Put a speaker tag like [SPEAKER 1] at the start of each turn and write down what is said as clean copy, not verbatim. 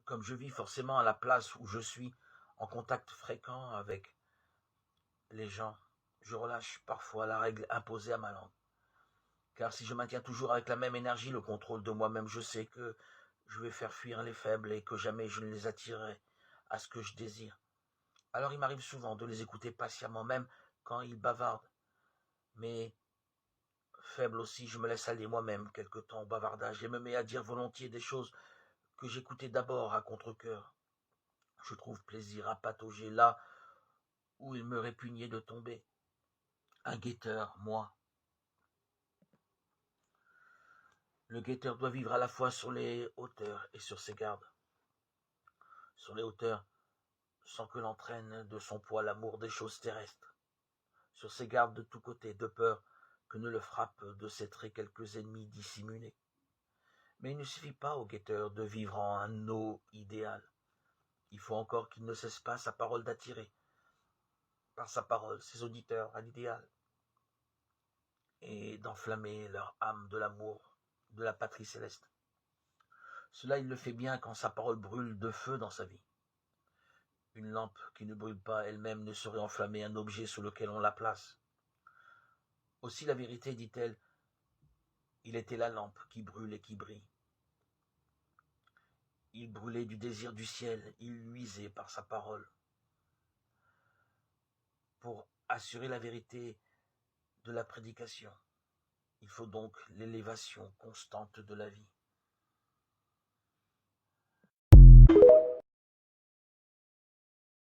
[SPEAKER 1] Comme je vis forcément à la place où je suis, en contact fréquent avec les gens, je relâche parfois la règle imposée à ma langue. Car si je maintiens toujours avec la même énergie le contrôle de moi-même, je sais que je vais faire fuir les faibles et que jamais je ne les attirerai à ce que je désire. Alors il m'arrive souvent de les écouter patiemment, même quand ils bavardent. Mais faible aussi, je me laisse aller moi-même quelque temps au bavardage et me mets à dire volontiers des choses que j'écoutais d'abord à contre-cœur. Je trouve plaisir à patauger là où il me répugnait de tomber. Un guetteur, moi. Le guetteur doit vivre à la fois sur les hauteurs et sur ses gardes. Sur les hauteurs, sans que l'entraîne de son poids l'amour des choses terrestres. Sur ses gardes de tous côtés, de peur que ne le frappent de ses traits quelques ennemis dissimulés. Mais il ne suffit pas au guetteur de vivre en un eau idéal. Il faut encore qu'il ne cesse pas sa parole d'attirer, par sa parole, ses auditeurs à l'idéal, et d'enflammer leur âme de l'amour de la patrie céleste. Cela il le fait bien quand sa parole brûle de feu dans sa vie. Une lampe qui ne brûle pas elle-même ne saurait enflammer un objet sous lequel on la place. Aussi la vérité, dit-elle, il était la lampe qui brûle et qui brille. Il brûlait du désir du ciel, il luisait par sa parole. Pour assurer la vérité de la prédication, il faut donc l'élévation constante de la vie.